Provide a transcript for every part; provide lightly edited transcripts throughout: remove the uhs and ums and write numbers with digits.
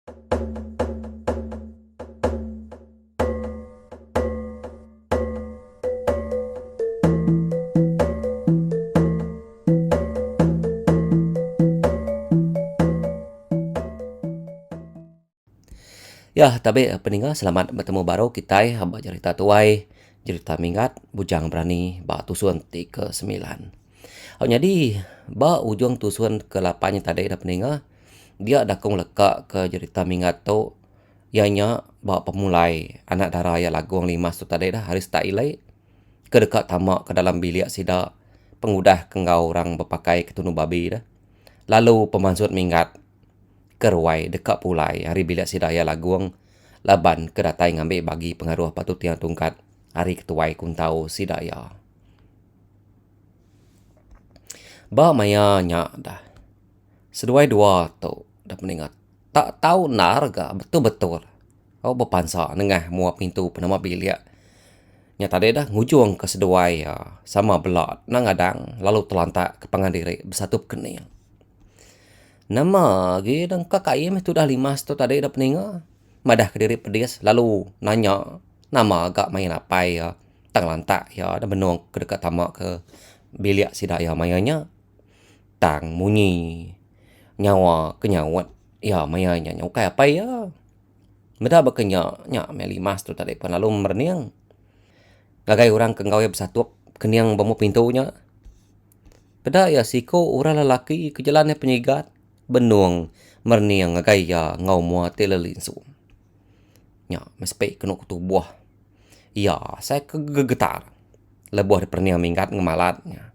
Ya, tapi peninggal selamat bertemu baru kita hamba cerita tuai, cerita minggat, bujang berani, ba tusuan ti ke 9. Oh, jadi, ba ujung tusuan ke 8 tadi dah peninggal, dia dah kong leka ke cerita minggat tu, ianya ba pemulai anak dara ya laguang 5 tu tadi dah haris tak ilai, ke dekat tamak ke dalam bilik sida, pengudah kengau orang berpakai ketunu babi dah. Lalu pemansut minggat, kerwai dekat pulai hari bilik sidaya laguang laban kedatai ngambil bagi pengaruh patut yang tungkat hari ketuai kuntau sidaya. Ba maya nya dah. Seduai dua tu dah meningat. Tak tahu narga betul-betul. Oh berpansa nengah muap pintu penama bilik. Nya tadi dah ngujung ke seduai ya, sama belak nangadang lalu telantak ke pangandiri bersatu kening. Nama lagi dan kakak ia tu dah 5 tu tadi dah peninga. Madah ke diri pedis lalu nanya nama agak main apa ya. Tang lantak ya dah benung ke dekat tamak ke bilik si daya mayanya. Tang munyi nyawa kenyawat ya mayanya nyaukai apa ya. Meda berkenya nya me 5 tu tadi pun lalu merniang. Gagai orang ke ngau bersatu keniang bamu pintunya. Pada ya siko orang lelaki ke jalannya penyigat. Benuang merniang gaya ngau mua telelinsu. Ya, mespek kena kutu buah. Ya, saya kegetar. Lebuah di perniang minggat ngemalatnya.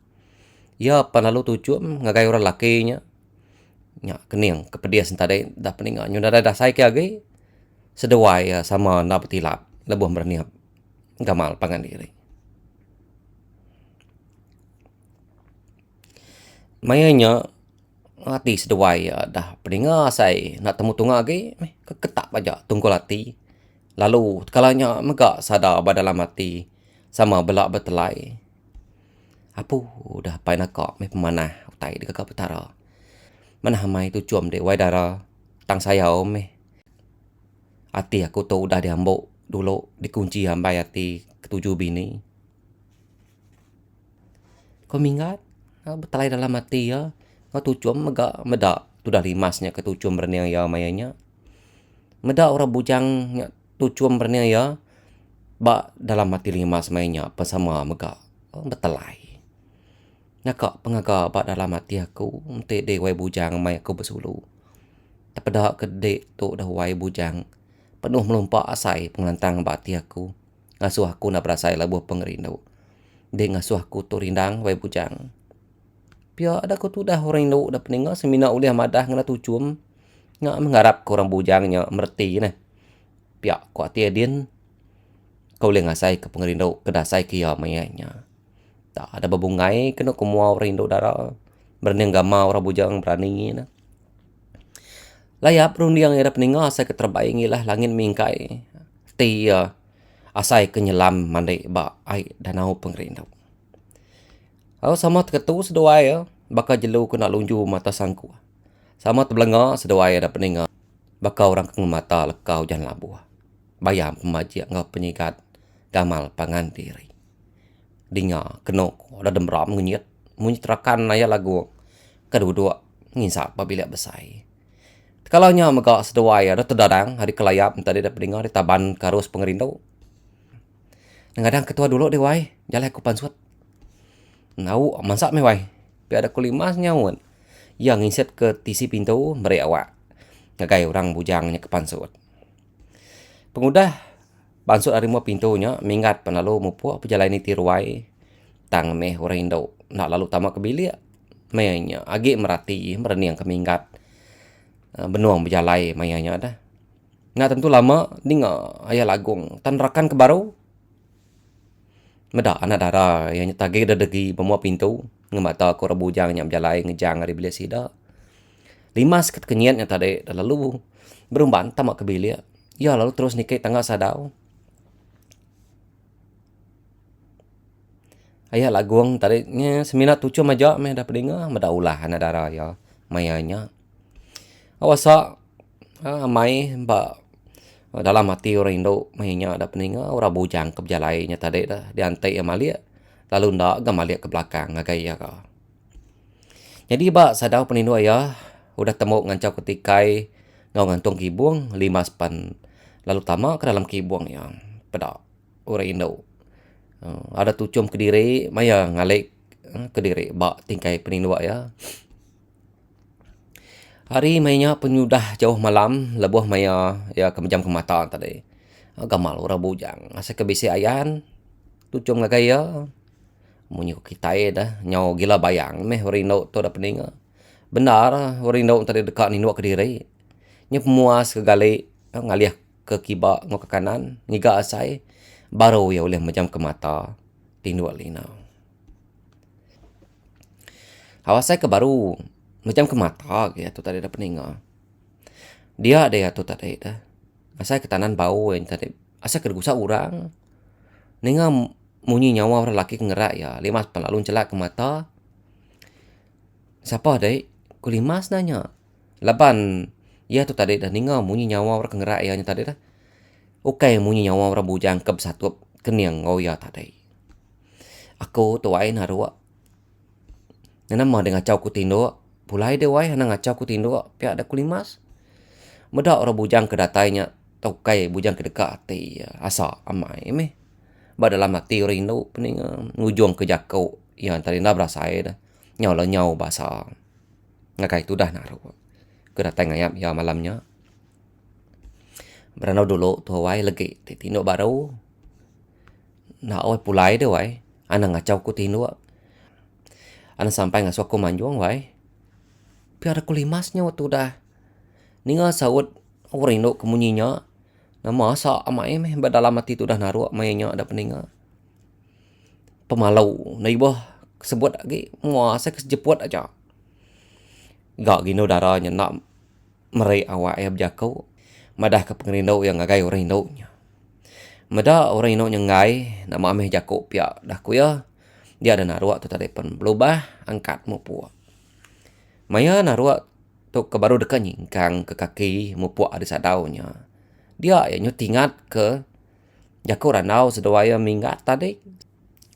Ya, panalu tujuan ngagai orang lakinya. Ya, kening kepedia sentadai dah peningan. Nyunda dah saya kiage. Sedewai ya sama nak betilap. Lebuah merniang gamal pangan diri. Mayanya hati sedewai ya dah peninga saya nak temu tunga lagi keketak aja tunggu lati lalu kalanya megak sadar dalam hati sama belak bertelai apu dah pai nakak me pemanah utai di kakak petara mana hamai tu cuam de wai dara tang saya me hati aku tu udah diambuk dulu dikunci hambai hati ketujuh bini kau minggat bertelai dalam hati ya kau tu cuam megak medak tu dah limasnya ketujuh berniang ya mayanya meda orang bujang tujuan bernia ya ba dalam hati lima semainya bersama mega betelai nakak pengaga ba dalam hati aku ente de wai bujang mai aku bersulu tak pada kedek tu dah wai bujang penuh melumpak asai pengelantang ba hati aku ngasuh aku nak berasai labuh pengerindu de ngasuh aku tu rindang wai bujang pia ada aku tu dah orang rindu dah peninga semina uliah madah ngana tujuan nga mengharap korang bujangnya merti nah pihak kuat tiadin kau le ngasai ke pengerindu kedasai kia mayanya tak ada babungai kena kumua orang Indo dara berniang gama orang bujang berani nah layap rundiang era peninga asai keterbaik lah langit mingkai ti asai kenyelam mandai ba ai danau pengerindu sama ketu sedua ya bakal jelu kena lunju mata sangku sama terbelengah sedua ada peninga bakal orang keng mata lekau jangan labuh bayam pemaji ngau penyikat gamal pangan diri dinga kenok ada demram ngunyit munyi terakan naya lagu kedua-dua nginsak babila besai kalau nya mega sedua ya ada terdadang hari kelayap tadi ada peninga di taban karus pengerindu ngadang ketua dulu deh wai jalan aku pansut nau mansak me wai pi ada kulimas nyawun yang ngiset ke tisi pintu merewak ngagai orang bujangnya ke pansut. Pengudah pansut harimau pintunya minggat penalu mupu perjalanan tiruai tang meh orang Indo nak lalu tamak ke bilik mayanya agi merati mereniang ke minggat benuang berjalai mayanya dah. Nggak tentu lama ninga ayah lagung tan rakan ke baru meda anak dara yang nyetagi dadegi bemua pintu ngemata ko rebujang nyam jalai ngejang hari bilik sida. 5 sekat kenyat yang tadi dah lalu berumban tamak ke bilik. Ya lalu terus nikah tengah sadau. Ayah laguang tadinya semina tujuh majak meh dah pedinga meda ulah anak dara ya mayanya. Awasa Amai ba dalam hati orang Indo mainnya ada peninga orang bujang ke berjalainya tadi dah diantai amalia lalu ndak gamalia ke belakang ngagai ya ka. Jadi ba sadau penindo ya udah temu ngancau ketikai ngau ngantung kibung 5 span lalu tama ke dalam kibung ya pada orang Indo. Ada tucum ke diri maya ngalik ke diri ba tingkai penindo ya. Hari mainnya penyudah jauh malam lebuh maya ya kemejam ke mata tadi. Gamal orang bujang. Asa kebisi ayan tucum ngagai ya. Munyi ko kitai dah nyau gila bayang meh orindo to da peninga. Benar orindo tadi dekat ni nuak ke diri. Nya pemuas ke gali ngaliah ke kiba ngo ke kanan ngiga asai baru ya oleh macam ke mata tindu lina. Awasai ke baru macam ke mata ke tu tadi da peninga. Dia ada ya tu tadi dah. Asai ke tanan bau yang tadi. Asai ke gusa urang. Ninga munyi nyawa orang laki ngerak ya. 5 span lalu celak ke mata. Siapa dek? Ku 5 nanya. Laban ya tu tadi dah ninga munyi nyawa orang ngerak ya tadi dah. Okai munyi nyawa orang bujang ke satu keniang ngau ya tadi. Aku tu wain harua. Nana mah dengan cau ku tindo. Pulai de wai hana ngacau ku tindo. Pihak ada ku 5. Medak orang bujang ke datainya. Tau kai bujang ke dekat hati asa amai meh. Ba dalam hati orang Indo pening ngujung ke jakau yang tadi nak berasa dah. Nyau lah nyau bahasa. Ngakai tu dah naruh. Ke datang ngayap ya malamnya. Beranau dulu tu wai lagi tindo baru. Nak oi pulai dia wai. Ana ngacau ku tindo. Ana sampai ngasuh ku manjuang wai. Piara ku 5 waktu dah. Ninga saud orang Indo kemunyinya. Nama asa amai meh dalam hati tu dah naruh mainnya ada peninga. Pemalau naibah sebut lagi muasa kesejeput aja. Gak gino darahnya nak merai awak ya berjakau. Madah ke pengerindau yang ngagai orang Indo nya. Madah orang Indo yang ngai nama ameh jakau pia dah kuya. Dia ada naruh tu tadi pun berubah angkat mu puak. Maya naruh tu ke baru dekat nyingkang ke kaki mu puak ada sadaunya. Dia ya nyutingat ke jakau ranau sedawaya minggat tadi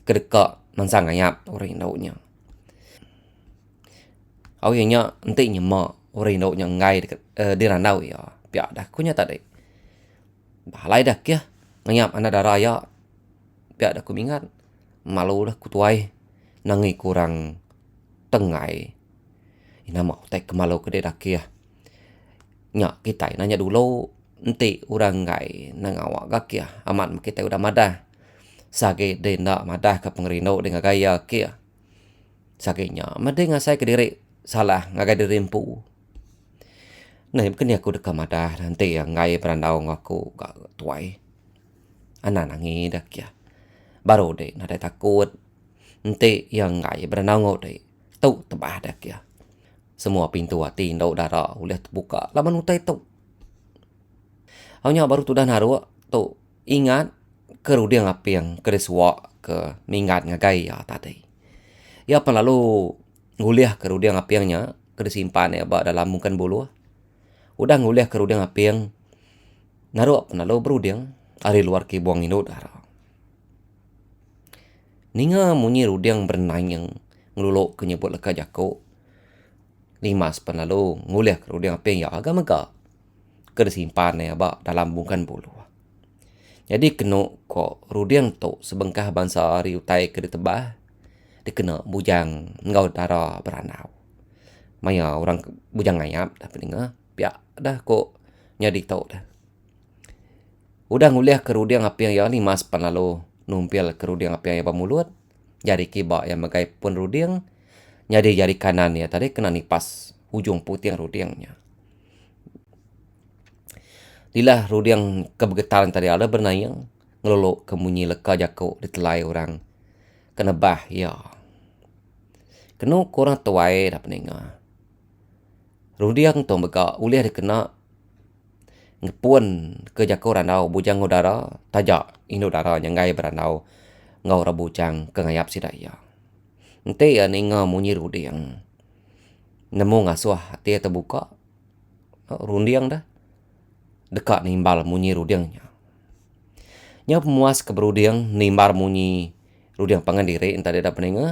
kedekat mansang ayap orang Indo-nya. Awalnya enti nyema orang Indo-nya ngai di ranau ya. Pihak dah kunya tadi. Balai dah kia. Ngayap anak darah ya. Pihak dah ku mingat. Malu dah kutuai. Nangi kurang tengai. Ina mau tak kemalu ke dia dah kia. Nyak kita nanya dulu. Enti orang ngai nang awak gak kia. Amat kita udah madah. Sage de nak madah ke pengerino dengan gaya kia. Sagenya madah ngasai ke diri salah ngagai diri empu. Nah, mungkin aku dekat madah nanti yang ngai berandau ngaku gak tuai. Anak nangi dah kia. Baru deh nada takut. Nanti yang ngai berandau ngau deh. Tau tebah dah kia. Semua pintu hati ndau darah boleh terbuka. Laman utai tau. Awalnya baru tu dah naruh tu ingat kerudian api yang keriswa ke mingat ngagai ya tadi. Ya apa lalu nguliah kerudian api yangnya kesimpan ya ba dalam mungkin bulu. Udah nguliah kerudian api yang naruh apa lalu berudiang ari luar ki buang Indo darah. Ninga munyi rudiang berenang yang ngeluluk kenyebut leka jakau. 5 span lalu nguliah kerudian api yang ya agak megak. Kesimpan ya ba dalam mungkin bulu. Jadi kena kok rudiang tu sebengkah bangsa hari utai ke ditebah. Dia kena bujang ngau darah beranau. Maya orang bujang ngayap dah peninga. Piak dah kok nyadi tau dah. Udah nguliah kerudiang api yang 5 span lalu. Numpil kerudiang api yang mulut. Jari kiba yang magai pun rudiang. Nyadi jari kanan ya tadi kena nipas ujung putih rudiangnya. Dilah rudiang kebegetaran tadi ada bernayang. Ngelolok kemunyi leka jakau ditelai orang. Kena bah ya. Kena korang tuai dah peninga. Rudiang tu bega uliah dikena ngepun ke jakau ranau bujang udara tajak Indo darah yang ngai beranau ngau rabujang ke ngayap sidaya. Nanti ya ninga munyi rudiang. Nemu ngasuh hati terbuka. Rundiang dah. dekat nimbal munyi rudiangnya. Nya pemuas keberudiang nimbar munyi rudiang pangandiri entah dia dapat nenga.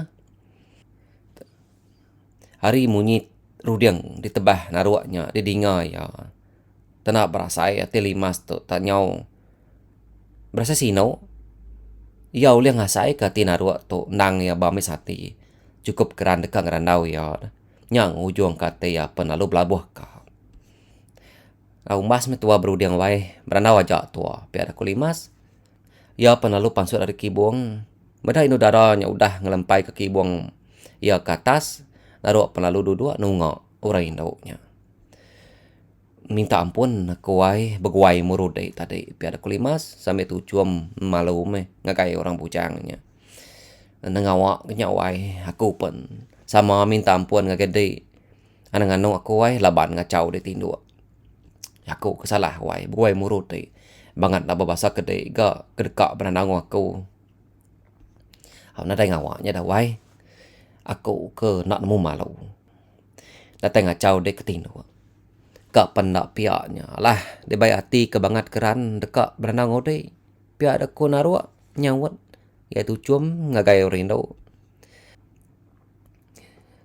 Hari munyi rudiang ditebah naruaknya di dinga ya. Tanah berasa ya telimas tu tanyau. Berasa sino. Ya uliang ngasai ka tinaruak tu nang ya bamis hati. Cukup keran dekang randau ya. Nyang ujung kate ya penalu belabuh ka. Au mas metua berudiang wai berandau aja tua. Piada kulimas. Ya penalu pansut dari kibung. Beda inu darahnya udah ngelempai ke kibung ya ke atas. Naruak penalu duduk nunggu urai indaunya. Minta ampun kuai beguai murudai tadi piada kulimas sampai tujuan malu ngakai orang bujangnya. Nengawak kenyawai aku pun sama minta ampun ngagede. Anang-anong aku wai laban ngacau di tindu. Aku kesalah wai beguai murudai. Bangat nak berbahasa kedai ga kedekak benandang aku. Aku nak ngawaknya dah wai. Aku ke nak nemu malu. Datang ngacau di ketindu. Kak pendak piaknya. Alah, dia baik hati kebangat keran dekat berenang odai. Piak ada ku naruak nyawat. Iaitu cum ngagai rindu.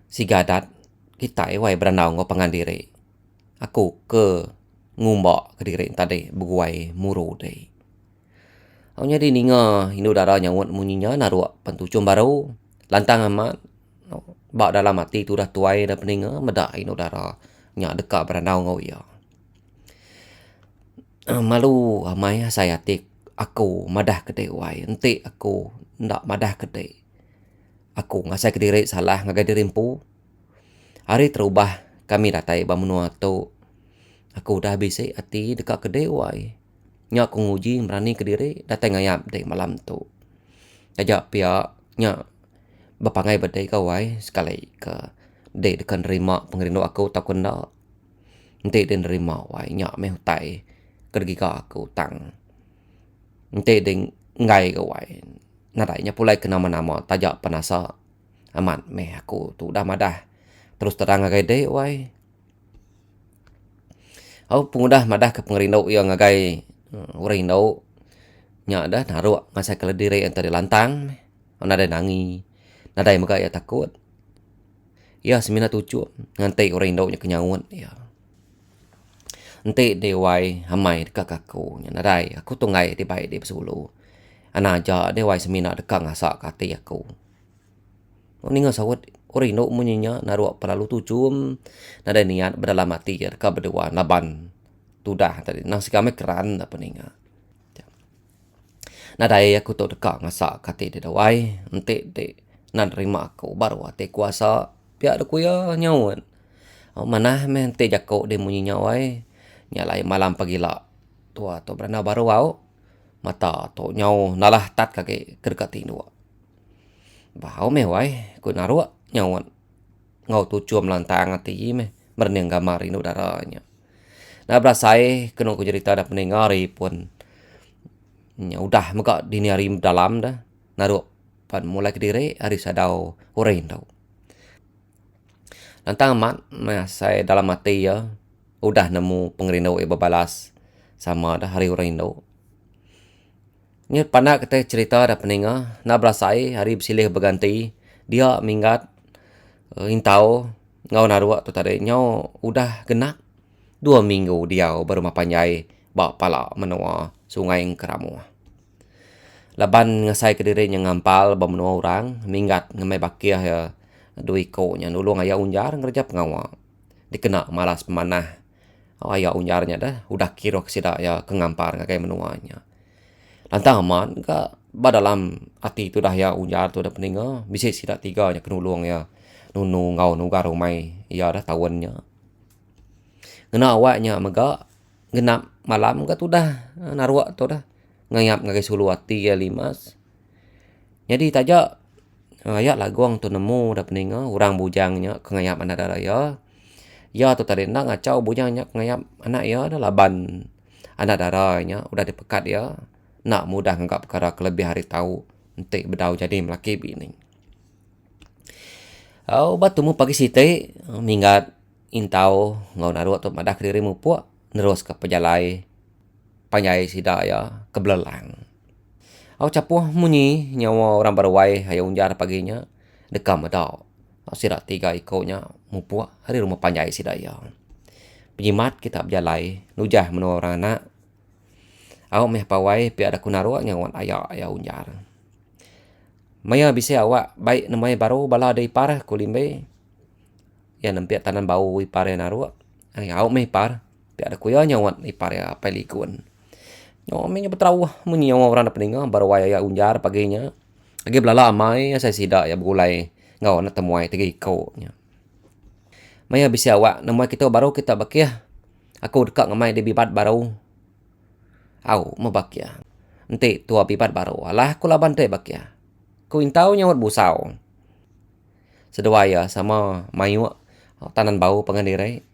Si gadat kita wai berenang ngo pangandiri. Aku ke ngumbak ke diri tadi beguai muru dai. Awnya di ninga hindu darah nyawat munyinya naruak pentu cum baru. Lantang amat. Bak dalam hati tu dah tuai dah peninga medak hindu darah. Nyak dekat beranau ngau ya. Malu amai saya tik aku madah kedai wai. Enti aku ndak madah kedai. Aku ngasai kediri salah ngagai dirimpu. Hari terubah kami datai bamunua tu. Aku dah bisik hati dekat kedai wai. Nyak aku nguji merani kediri datai ngayap dek malam tu. Ajak pihak nyak berpangai badai kau wai sekali ke dek dekan nerima pengerindu aku takut ndak. Nanti dia nerima wai nyak meh hutai kergi ka aku tang. Nanti dia ngai ke wai. Nadainya pulai ke nama-nama tajak penasa. Amat meh aku tu dah madah. Terus terang ngagai dek wai. Aku pengudah madah ke pengerindu yang ngagai urindu. Nyak dah naruak ngasai ke diri yang tadi lantang. Nadai nangi. Nadai muka ya takut. Ya semina tujuh. Ngantai urindu nya kenyawut ya. Nanti dewai hamai dekat aku. Nadai aku tungai di baik di pesulu. Ana aja dewai semina dekat ngasak kati aku. Ninga sawat orino munyinya naruak pelalu tujuh. Nadai niat berdalam hati ya dekat berdua laban. Tudah tadi. Nang sikame keran apa ninga. Nadai aku tu dekat ngasak kati di dewai. Nanti de nanerima aku baru hati kuasa. Piak aku ya nyawan. Mana mente jakok di munyinya wai. Nyalai malam pagi lah. Tua tu berana baru au. Mata tu nyau nalah tat kaki kerkat tindu. Bau meh wai. Ku naruak nyawan. Ngau tu cuam lantang hati meh. Berniang gamar rindu darahnya. Nah berasai kena ku cerita dah peningari pun. Ya udah muka dini hari dalam dah. Naruak pan mulai ke diri hari sadau urein tau. Lantang amat saya dalam hati ya. Udah nemu pengerindu balas sama dah hari urindu. Ni pandai kita cerita dah peninga. Na berasai hari bersilih berganti. Dia minggat intau ngau naruak tu tadi. Nyau udah genak 2 minggu dia baru mapanjai bak pala menua sungai Keramu. Laban ngasai ke diri yang ngampal menua orang. Minggat ngemai bakiah ya. Duiko nya nulung ayah unjar ngerja pengawal. Dikena malas pemanah. Ayah unjarnya dah udah kira kesida ya kengampar ngakai menuanya. Lantang aman ka badalam hati tu dah ya unjar tu dah peninga bisa sida tiga nya kenulung ya nunu ngau nugar rumai ya dah tawannya. Ngena awaknya mega genap malam ka tu dah naruak tu dah ngayap ngakai sulu hati ya limas. Jadi tajak ayat laguang tu nemu dah peninga orang bujangnya kengayap anda dah ya. Ya tu tadi nak ngacau bujangnya ngayap anak ya dah laban anak darahnya udah dipekat ya. Nak mudah anggap perkara kelebih hari tahu. Nanti bedau jadi melaki bini. Batu mu pagi siti minggat intau ngau naruak tu madah kediri mu puak. Nerus ke pejalai panjai sida ya kebelelang. Au capuh munyi nyawa orang berwai haya unjar paginya dekam adau. Au sida tiga ikonya mupuak hari rumah panjai sida ya. Penyimat kita berjalai nujah menua orang anak. Au meh pawai pi ada kunarua nyawan ayah unjar. Maya bisa awak baik namanya baru bala ada ipar kulimbe. Ya nempiak tanan bau ipar ya narua. Ai au meh ipar pi ada kuya nyawan ipar ya pelikun. Nyawa meh betrau munyi nyawa orang peninga baru ayah unjar paginya. Lagi belala amai saya sida ya begulai ngau na temuai tegi kau nya. Maya bisa awak namanya kita baru kita bakia. Aku dekat ngamai di bibat baru. Au mabakia. Ente tua bibat baru. Alah aku laban te bakia. Ku intau nyawat busau. Sedawaya sama mayu tanan bau pengandirai.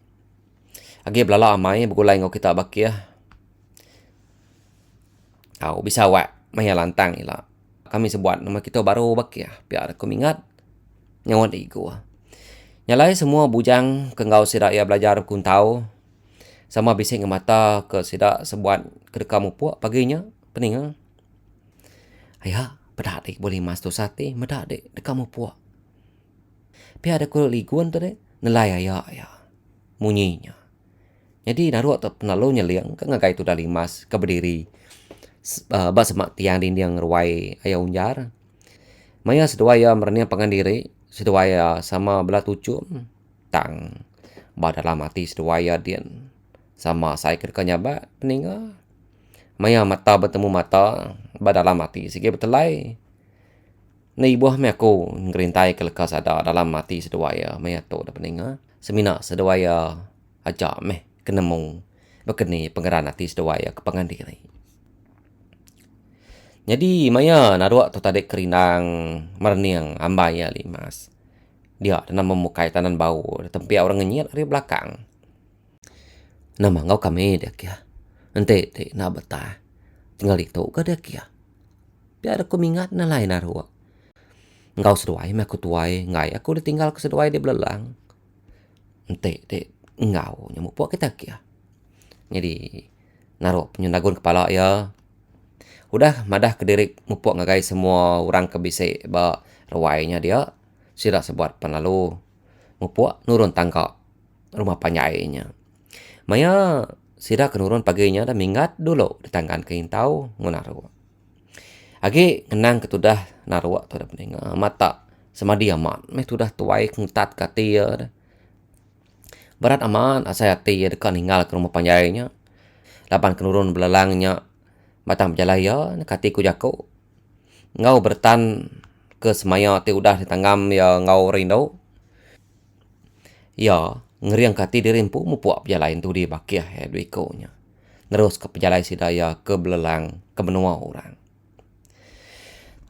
Agi belala amai begulai ngau kita bakia. Au bisa awak maya lantang ila. Kami sebuat nama kita baru bakia. Biar aku ingat nyawat iku. Nyalai semua bujang ke ngau sida ia belajar kuntau. Sama bising mata ke sida sebuat kedekamu puak paginya pening. Ayah, pedak dek boleh mas tu sate, medak dek dekamu puak. Pi ada ku liguan tu dek, nelai ayah. Munyinya. Jadi naruak tu penalu nyeliang ke ngagai tu dali mas ke berdiri. Ba semak tiang dinding ruai ayah unjar. Maya sedua mernia pengandiri, sedua sama belah tucu tang. Ba dalam hati sedua dian. Sama saya kedekanya ba peninga. Maya mata bertemu mata ba dalam hati sige betelai. Nei buah me aku ngerintai kelekas ada dalam hati sedua maya to da peninga. Semina sedua aja meh kenemu bekeni pengeran hati sedua ke pengandiri. Jadi maya naruak tu tadi kerinang merniang ambai ya limas. Dia dan memukai tanan bau tempi orang ngenyil dari belakang. Nama ngau kami dia kia. Ente na betah. Tinggal itu ke dia kia. Biar aku mingat na lain naruak. Ngau seduai me aku tuai ngai aku ditinggal ke seduai di belelang. Ente ngau nyamuk puak kita kia. Jadi naruak penyundagun kepala ya. Udah madah kedirik mupuak ngagai semua orang kebisik ba rawainya dia. Sida sebuat penalu mupuak nurun tangkap rumah panjainya. Maya sida kenurun paginya dah mingat dulu ditangkan ke intau ngunaru. Agi kenang ketudah narua tu dah pening mata semadi aman meh tudah tuai kentat kati ya. Berat aman asai hati ya dekat ninggal ke rumah panjainya. Lapan kenurun belalangnya batang berjalaya kati ku jako. Ngau bertan ke semaya ti udah ditanggam ya ngau rindau. Ya ngeriang kati dirimpu mupuak pejalain tu di bakiah ya duikonya. Terus ke pejalai sidaya ke belelang ke benua orang.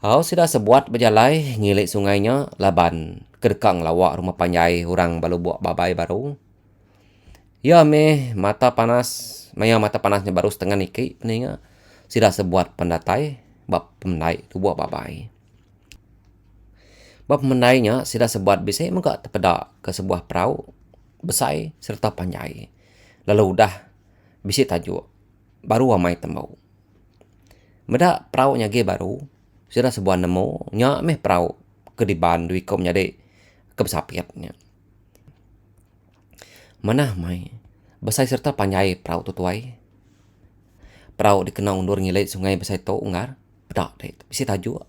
Hau sida sebuat berjalai ngilik sungainya laban kedekang lawak rumah panjai orang baru buat babai baru. Ya meh mata panas, maya mata panasnya baru setengah niki peninga. Sida sebuat pendatai bab pemendai tu buat babai. Bab pemendainya sida sebuat bisa muka terpedak ke sebuah perahu besai serta panjai. Lalu udah bisi tajuk baru amai tembau. Meda perahu nyage baru sudah sebuah nemu nya meh perahu kediban dui kom nyade kebesapiatnya. Mana mai besai serta panjai perahu tutuai. Perahu dikenal undur ngilai sungai besai to ungar. Bedak deh bisi tajuk.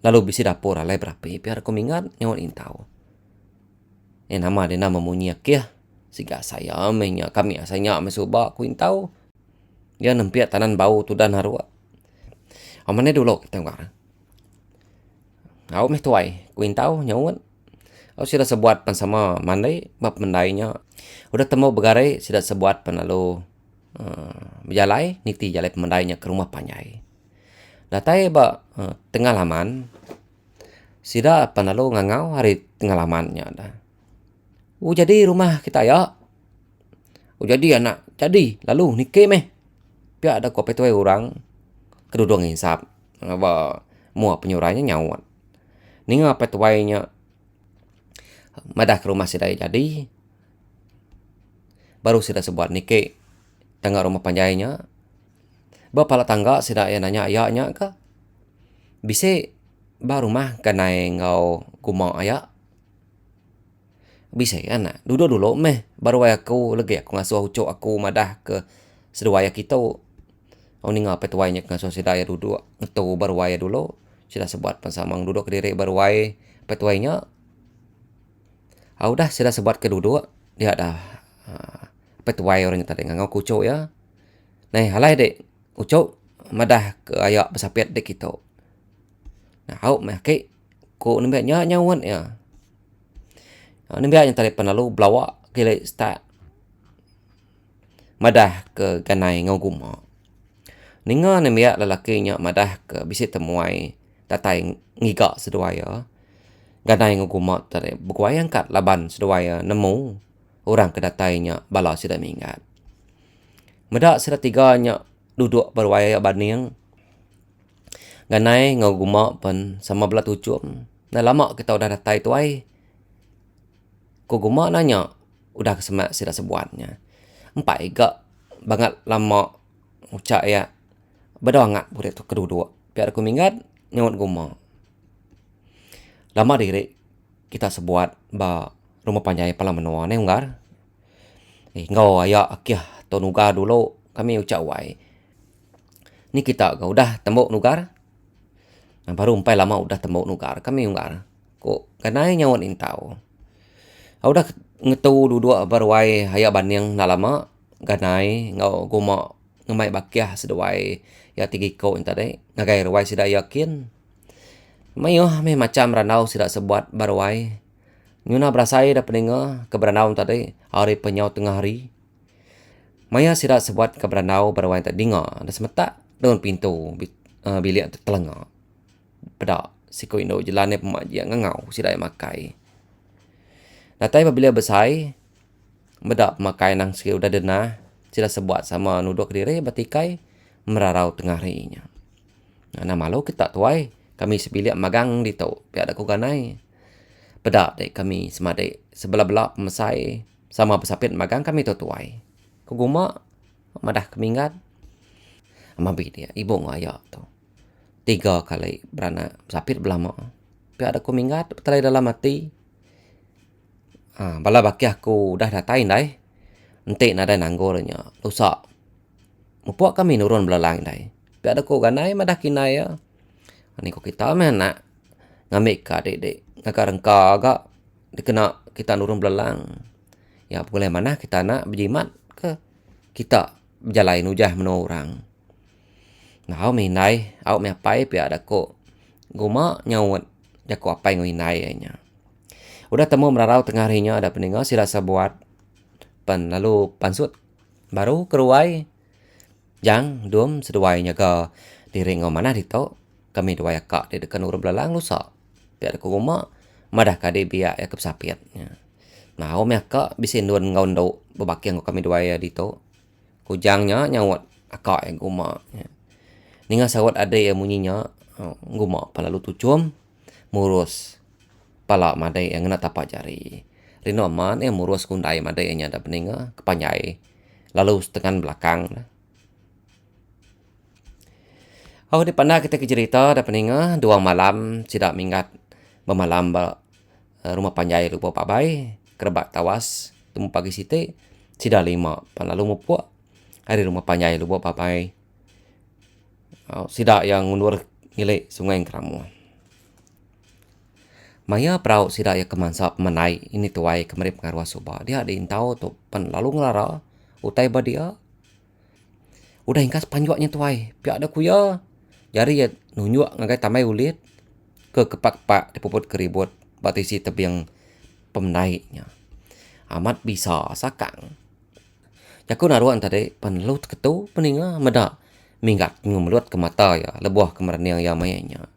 Lalu bisi dapur alai berapi biar aku mingat nyawan intau. Nama dia nama munyiak ya. Siga saya menya kami asanya mesuba ku intau. Dia nempiak tanan bau tu dan harua. Amane dulu kita ngar. Au meh tuai ku intau nyawan. Au sudah sebuat pan sama mandai bab mendainya. Udah temu begarai sudah sebuat penalu berjalai niti jalai pemendainya ke rumah panjai. Datai ba tengah laman. Sida penalu ngangau hari tengah lamannya dah. Jadi rumah kita ya. Jadi anak. Jadi lalu nikah meh. Pihak ada kopi tuai orang. Kedudung hisap. Ba mua penyuranya nyawat. Ninga petuainya. Madah ke rumah sidai jadi. Baru sida sebuat nikah. Tengah rumah panjainya. Ba pala tangga sida ya nanya ayahnya ka. Bise ba rumah kanai ngau guma ayah. Bisa kan nak. Dulu meh baru aku lagi aku ngasuh ucok aku madah ke sedawaya kita. Oh ni ngapa tuainya ngasuh sidaya duduk ngetu baru waya dulu. Sudah sebuat pensamang duduk ke diri baru waya petuainya. Udah sudah sebuat ke duduk dia dah petuai orang tadi ngau kucok ya. Nah halai dek ucok madah ke ayak besapiat dek kita. Nah au meh ke ko nembaknya nyawan ya. Nembak yang tadi penalu belawak kile start madah ke ganai ngau guma. Ninga nembak lelakinya madah ke bisi temuai tatai ngigak sedawaya. Ganai ngau guma tadi bukuai angkat laban sedawaya nemu orang kedatainya bala sudah minggat. Medak sudah tiganya duduk berwaya baning. Ganai ngau guma pun sama belah tucum. Dah lama kita udah datai tuai. Ko guma nanya udah kesemak sudah sebuatnya. Empat igak banget lama ucap ya. Berdoangat boleh tu kedua-dua. Biar aku minggat nyawat guma. Lama diri kita sebuat ba rumah panjai pala menua ni unggar. Ngau ayak akyah to nugar dulu kami ucap wai. Ni kita kau udah tembok nugar. Baru umpai lama udah tembok nugar kami unggar. Ko kanai nyawat intau. Udah ngetu duduk berwai haya baniang na lama ganai ngau guma ngemai bakiah sedawai ya tigi ko tadi ngagai rwai sida yakin. Mayo me macam ranau sida sebuat berwai. Nyuna berasai dah peninga keberanau tadi hari penyau tengah hari. Maya sida sebuat keberanau berwai tadi dengar dah semetak dengan pintu bilik telenga. Pada siko indo jelane pemajian ngangau sida makai. Natai apabila besai, bedak makai nang sikit udah denah, sila sebuat sama nuduk diri batikai merarau tengah harinya. Nah malu kita tuai, kami sebilik magang di tau, pihak ada kuganai. Bedak dek kami semadai sebelah-belah pemesai, sama pesapit magang kami tuai. Kuguma, madah kemingat. Amabi dia, ibu ngayak tu. 3 kali beranak pesapit belama. Pihak ada kumingat, terlai dalam hati. Bala baki aku dah datain dai. Entik nada nanggornya. Lusa. Mupuak kami nurun belalang dai. Biar ada ko ganai madah kinai ya. Ni ko kita meh nak ngambil ka dek ngakar rengka agak dikena kita nurun belalang. Ya boleh mana kita nak berjimat ke kita berjalain ujah menu orang. Nah au minai, au me apai biar ada ko guma nyawat jako apai ngoinai nya. Udah temu merarau tengah harinya ada peninggal sila sebuat pan lalu pansut baru keruai jang dum seduainya ke diri ngau mana dito kami dua yakak di dekat urut belalang lusa biar aku rumah madah kade biak ya kesapiatnya. Nah om yakak bisa ndun ngau ndo bebaki ngau kami dua ya dito kujangnya nyawat akak yang guma. Ninga sawat ada yang munyinya guma pan lalu tucum murus pala madai yang nak tapak jari. Rino man yang murus kundai madai yang ada peninga kepanjai. Lalu setengah belakang. Di pandai kita cerita ada peninga 2 malam tidak mingat bermalam rumah panjai lupa pabai kerebak tawas temu pagi site tidak 5 pan lalu mupuak hari rumah panjai lupa pabai. Sidak yang mundur nilai sungai Keramuan. Maya prau sida ya kemansa menai ini tuai kemari pengaruh soba. Dia ada intau tu pen lalu ngelara utai badia. Udah ingkas panjuaknya tuai. Pihak ada kuya. Jari ya nunjuk ngagai tamai ulit ke kepak-pak dipuput keribut batisi tebiang pemenaiknya. Amat bisa sakang. Jaku naruan tadi pen lalu ketu peninga meda minggat ngemelut ke mata ya lebuah kemerniang ya mayanya.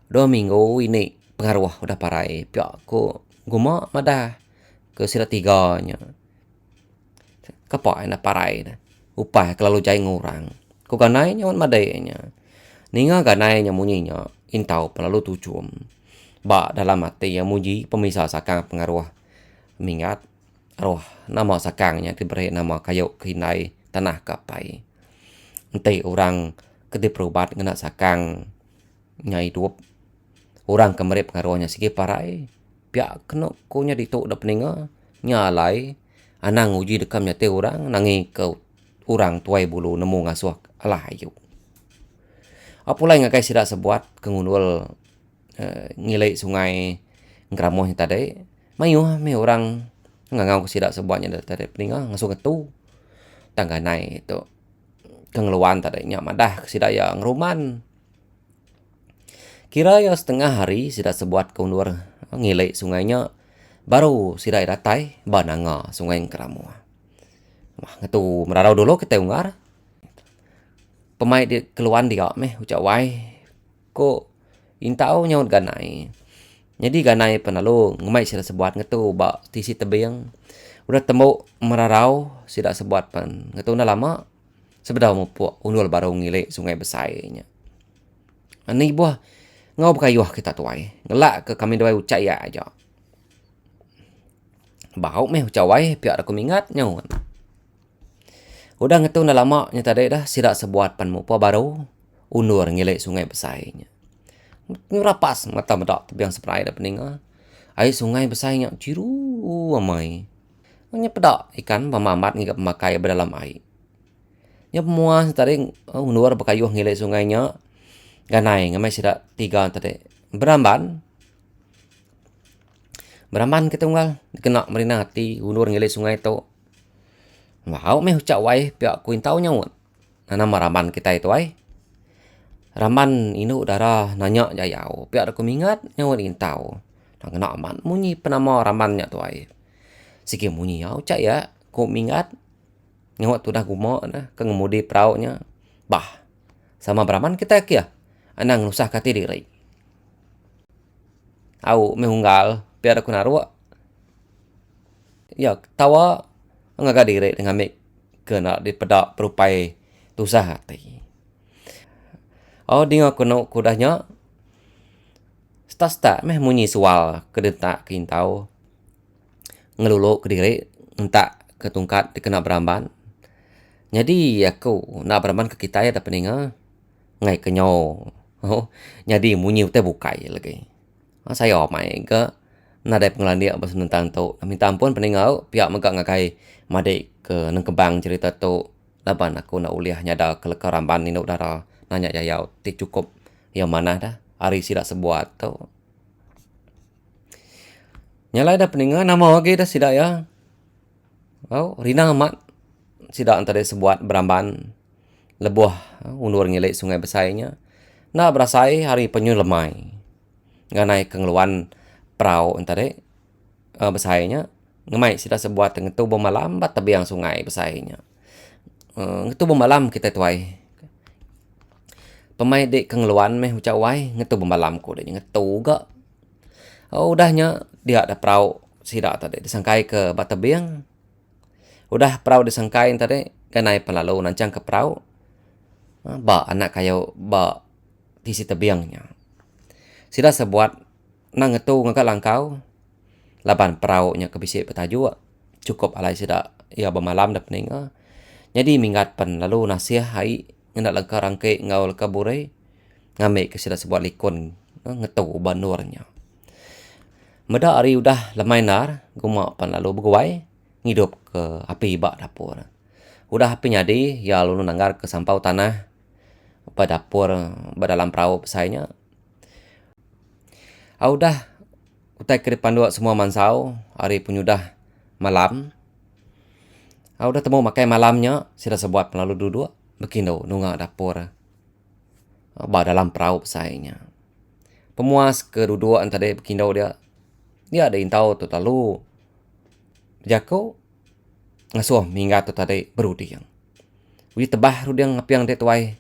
2 minggu ini pengaruh udah parai. Pihak aku guma madah ke sila 3-nya. Kepak enak parai. Upah kelalu jai ngurang. Ku ganai nyawan madainya. Ninga ganai munyinya. Intau pelalu tucum. Ba dalam hati yang muji pemisah sakang pengaruh. Mingat. Arwah nama sakangnya diberi nama kayu kinai tanah kapai. Ente orang kedip perubat ngena sakang nyai hidup. Orang kemerip ngaruhnya sige parai. Pihak kena konya dituk da peninga. Nyalai. Anang uji dekam nyate orang. Nangi ke orang tuai bulu nemu ngasuh alah ayu. Apulai ngakai sidak sebuat kengundul ngilai sungai ngeramoh tadi. Mayu me orang ngangau sidak sebuatnya tadi peninga ngasuh ketu. Tangga naik itu kengeluan tadinya madah sidak yang ruman. Kira ya setengah hari sidak sebuat keundur ngilai sungainya baru sidak datai bananga sungai keramu. Wah ngetu merarau dulu kita ungar. Pemai di keluan dia meh ucap wai ko intau nyaut ganai. Jadi ganai penalu ngemai sidak sebuat ngetu ba tisi tebing udah temu merarau sidak sebuat pan ngetu na lama sebedau mo po unul baru ngilai sungai besainya. Ani buah ngau bekayuh kita tuai. Ngelak ke kami doai ucap ya aja. Bau meh ucap wai pihak aku mingat nyawan. Udah ngetu na lama nya tadi dah sidak sebuat pan mo po baru unur ngilai sungai besainya. Ngerapas mata medak tebiang seprai dah peninga. Air sungai besainya ciru amai. Nya pedak ikan pemamat ngigap pemakai berdalam air. Nya pemuas tadi unur bekayuh ngilai sungainya. Ganai ngamai sidak tiga tadi. Beramban kita unggal dikena merina hati unur ngilai sungai tu. Wow meh ucap wai pihak kuin tau nyawut. Nama raman kita itu ai. Raman inu darah nanya jayau. Pihak aku mingat nyawut intau. Nang kena aman munyi penama ramannya tu ai. Sikit munyi ya ucap ya ku mingat nyawut tu dah gumo nah kengemudi peraunya. Bah sama beraman kita kia. Anang nusah kati diri. Au mehunggal pihak aku naruak. Ya tawa ngaga diri dengan mek kena di pedak perupai tusah hati. Oh dinga kuno kudahnya sta meh munyi sual kedetak kintau ngelulu ke diri entak ketungkat dikena beramban. Jadi aku nak beramban ke kita ya da peninga ngai kenyo. Oh jadi munyi teh bukai lagi. Saya mai ke nadai pengelan dia pas tentang tu. Minta ampun peningau pihak megak ngakai madai ke nang kebang cerita tu. Laban aku nak uliah nyada kelekar ramban ni udara nanya jayau ti cukup yang mana dah hari sidak sebuat tu. Nyalai dah peninga nama lagi dah sidak ya. Oh rina amat sidak antara sebuat beramban lebuh undur ngilai sungai besainya. Nah berasai hari penyu lemai. Nganai kengeluan perau antare besainya ngemai sida sebuat ngetu malam bat tebiang sungai besainya. Ngetu malam kita tuai. Pemai dek kengeluan meh ucap wai ngetu malam ku dek ngetu ga. Oh udahnya dia ada perau sida tadi disangkai ke bat tebiang. Udah perau disangkai tadi kanai pelalu nancang ke perau. Ba anak kayo ba tisi tebiangnya. Sida sebuat nang ngetu ngaka langkau laban peraunya kebisik petaju cukup alai sida ya bermalam dah peninga. Jadi minggat pen lalu nasiah hai ngendak langkau rangke ngau leka burai ngambil ke sida sebuat likun ngetu banurnya. Meda hari udah lemai nar guma pen lalu berguai ngidup ke api bak dapur. Udah api nyadi ya lalu nanggar ke sampau tanah pada dapur dalam perahu besainya. Udah utai ke depan dua semua mansau hari penyudah malam. Udah temu makai malamnya sida sebuat melalui duduk bekindo nunga dapur dalam perahu besainya. Pemuas ke duduk antara bekindo dia ada intau tu lalu jako ngasuh minggat tu tadi berudiang. Uji tebah rudiang api yang dia tuai.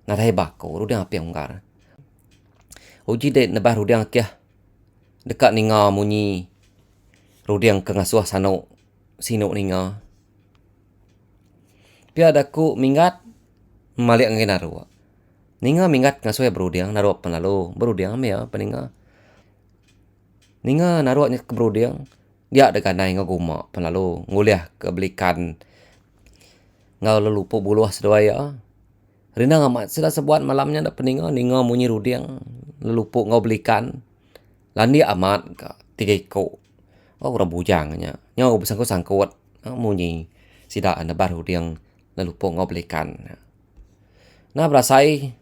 Nadai bako rudiang api yang nggar. Uji dek nebah rudiang kia. Dekat ninga munyi. Rudiang ke ngasuh sano. Sino ninga. Pia daku minggat. Malik ngin naru. Ninga minggat ngasuh ya berudiang. Naru penalu. Berudiang ya peninga. Ninga naru ke berudiang. Dia ada ganai ngaguma penalu. Nguliah kebelikan. ngau lelupo buluah sedaya. Rina ngamat sila sebuat malamnya dak peninga ninga munyi rudiang lelupo ngau belikan. Lani amat ka 3 ekor. Oh orang bujangnya. Nyau bersangkut-sangkut munyi sida ana baru rudiang lelupo ngau belikan. Nah berasai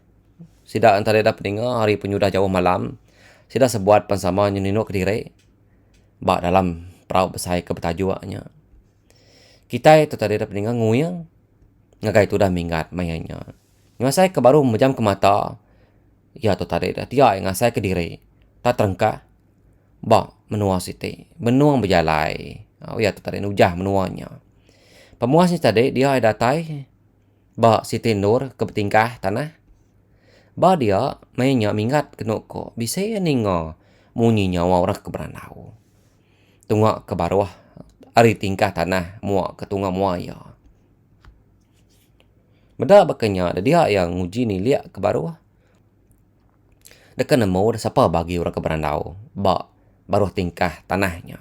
sida antara dak peninga hari penyudah jauh malam. Sida sebuat pansama nyenino Kediri. Bak dalam perahu besai ke betajuaknya. Kita itu tadi dak peninga nguyang. Ngagai tu dah minggat mayanya. Ngasai ke baru memejam ke mata. Ya tu tadi dah dia ngasai ke diri. Tak terengkah. Ba menua siti. Benuang berjalai. Oh ya tu tadi nujah menuanya. Pemuas ni tadi dia datai. Ba siti nur ke betingkah tanah. Ba dia mainnya minggat ke noko. Bisa ya ninga. Munyi nyawa orang ke beranau. Tunggu ke bawah. Ari tingkah tanah. Muak ke tunggu muaya. Benda bakanya ada dia yang nguji ni liak ke bawah. Dekat nemu ada siapa bagi orang ke berandau. Ba baru tingkah tanahnya.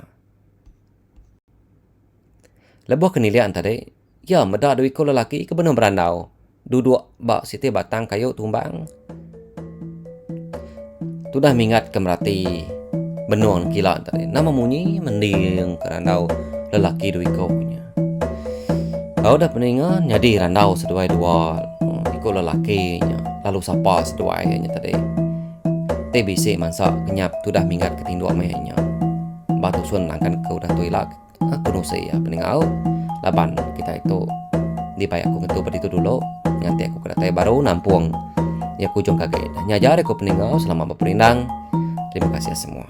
Lebuh kenilian tadi. Ya meda dua ikut lelaki ke benar berandau. Duduk bak siti batang kayu tumbang. Tu dah mingat ke merati. Benuang kilat tadi. Nama munyi mending ke randau lelaki dua ikut punya. Kau dah peningan jadi randau sedua-dua ikut lelakinya. Lalu sapa seduanya tadi. TBC mansa kenyap tu dah minggat ke tinduk mayanya. Batu sun akan kau dah tuilak. Aku nusai ya peningau. Laban kita itu dibayar aku ngetu beritu dulu. Nanti aku kedatai baru nampung. Ya aku jong kaget. Nyajar aku peningau selama berperindang. Terima kasih semua.